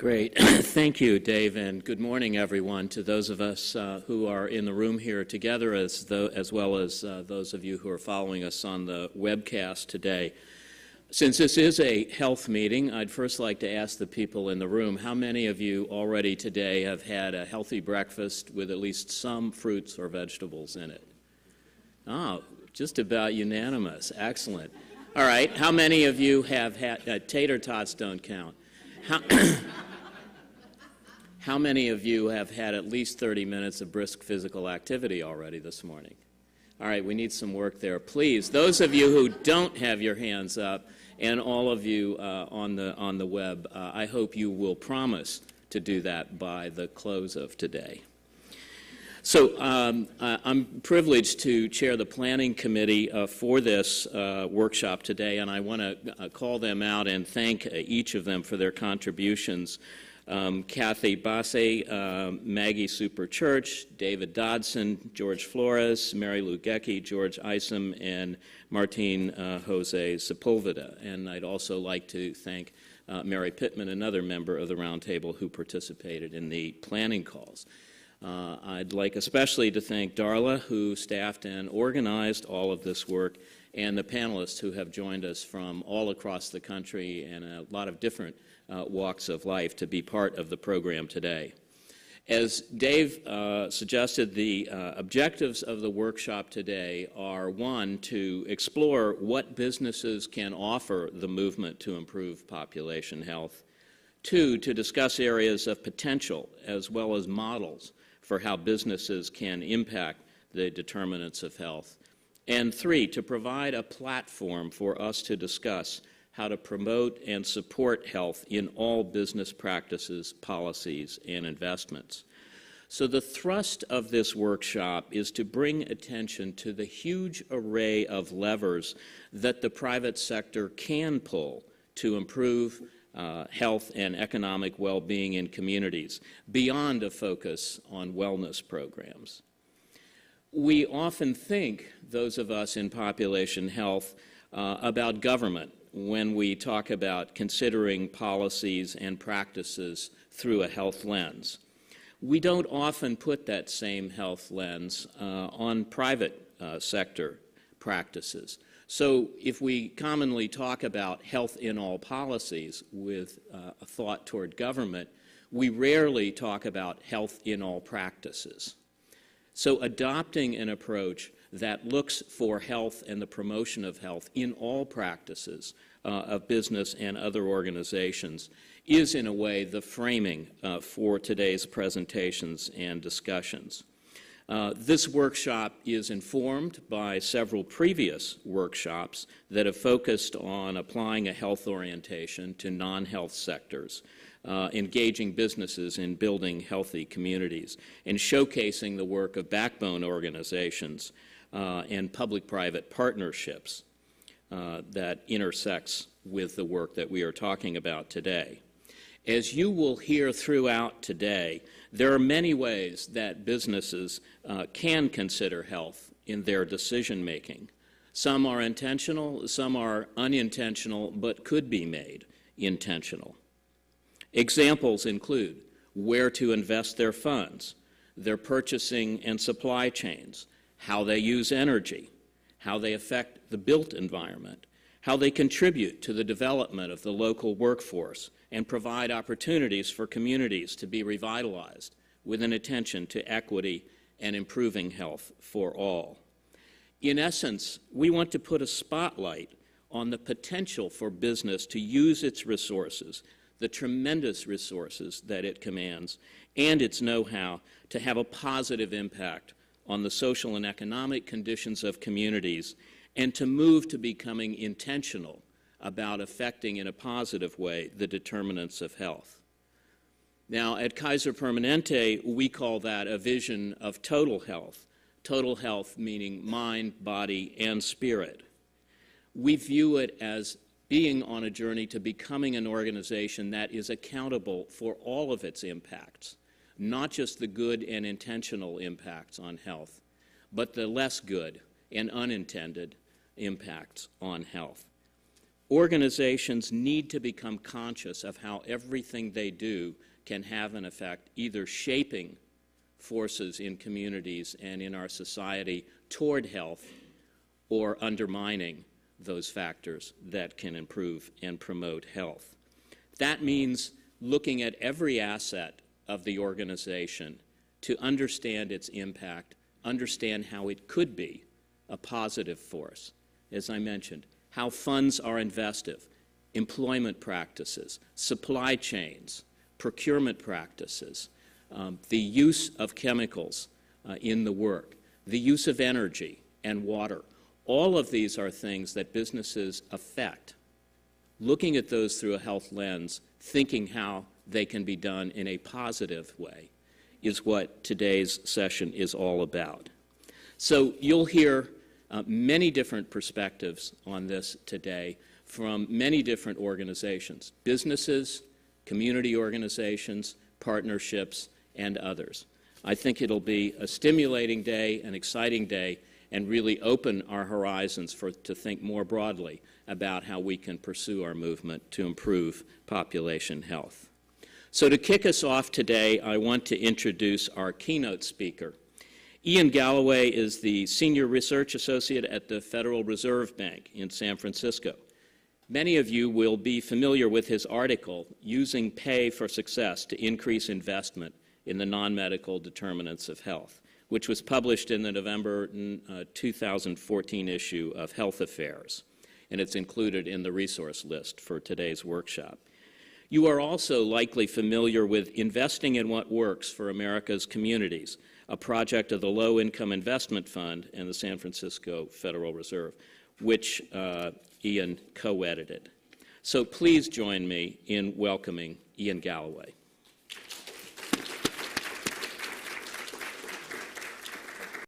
Great. Thank you, Dave, and good morning, everyone, to those of us who are in the room here together, as well as those of you who are following us on the webcast today. Since this is a health meeting, I'd first like to ask the people in the room, how many of you already today have had a healthy breakfast with at least some fruits or vegetables in it? Oh, just about unanimous. Excellent. All right. How many of you have had tater tots don't count? How many of you have had at least 30 minutes of brisk physical activity already this morning? All right, we need some work there. Please, those of you who don't have your hands up, and all of you on the web, I hope you will promise to do that by the close of today. So I'm privileged to chair the planning committee for this workshop today, and I want to call them out and thank each of them for their contributions. Kathy Basse, Maggie Super Church, David Dodson, George Flores, Mary Lou Gecki, George Isom, and Martine Jose Sepulveda. And I'd also like to thank Mary Pittman, another member of the Roundtable who participated in the planning calls. I'd like especially to thank Darla, who staffed and organized all of this work, and the panelists who have joined us from all across the country and a lot of different walks of life to be part of the program today. As Dave suggested, the objectives of the workshop today are, one, to explore what businesses can offer the movement to improve population health, two, to discuss areas of potential as well as models for how businesses can impact the determinants of health, and three, to provide a platform for us to discuss how to promote and support health in all business practices, policies, and investments. So the thrust of this workshop is to bring attention to the huge array of levers that the private sector can pull to improve health and economic well-being in communities, beyond a focus on wellness programs. We often think, those of us in population health, about government when we talk about considering policies and practices through a health lens. We don't often put that same health lens on private sector practices. So if we commonly talk about health in all policies with a thought toward government, we rarely talk about health in all practices. So adopting an approach that looks for health and the promotion of health in all practices of business and other organizations is, in a way, the framing for today's presentations and discussions. This workshop is informed by several previous workshops that have focused on applying a health orientation to non-health sectors, engaging businesses in building healthy communities, and showcasing the work of backbone organizations and public-private partnerships that intersects with the work that we are talking about today. As you will hear throughout today, there are many ways that businesses can consider health in their decision-making. Some are intentional, some are unintentional, but could be made intentional. Examples include where to invest their funds, their purchasing and supply chains, how they use energy, how they affect the built environment, how they contribute to the development of the local workforce and provide opportunities for communities to be revitalized with an attention to equity and improving health for all. In essence, we want to put a spotlight on the potential for business to use its resources, the tremendous resources that it commands, and its know-how to have a positive impact on the social and economic conditions of communities, and to move to becoming intentional about affecting in a positive way the determinants of health. Now, at Kaiser Permanente, we call that a vision of total health meaning mind, body, and spirit. We view it as being on a journey to becoming an organization that is accountable for all of its impacts, not just the good and intentional impacts on health, but the less good and unintended impacts on health. Organizations need to become conscious of how everything they do can have an effect, either shaping forces in communities and in our society toward health or undermining those factors that can improve and promote health. That means looking at every asset of the organization to understand its impact, understand how it could be a positive force. As I mentioned, how funds are invested, employment practices, supply chains, procurement practices, the use of chemicals in the work, the use of energy and water. All of these are things that businesses affect. Looking at those through a health lens, thinking how they can be done in a positive way, is what today's session is all about. So you'll hear many different perspectives on this today from many different organizations, businesses, community organizations, partnerships, and others. I think it'll be a stimulating day, an exciting day, and really open our horizons to think more broadly about how we can pursue our movement to improve population health. So to kick us off today, I want to introduce our keynote speaker. Ian Galloway is the Senior Research Associate at the Federal Reserve Bank in San Francisco. Many of you will be familiar with his article, Using Pay for Success to Increase Investment in the Non-Medical Determinants of Health, which was published in the November 2014 issue of Health Affairs, and it's included in the resource list for today's workshop. You are also likely familiar with Investing in What Works for America's Communities, a project of the Low Income Investment Fund and the San Francisco Federal Reserve, which Ian co-edited. So please join me in welcoming Ian Galloway.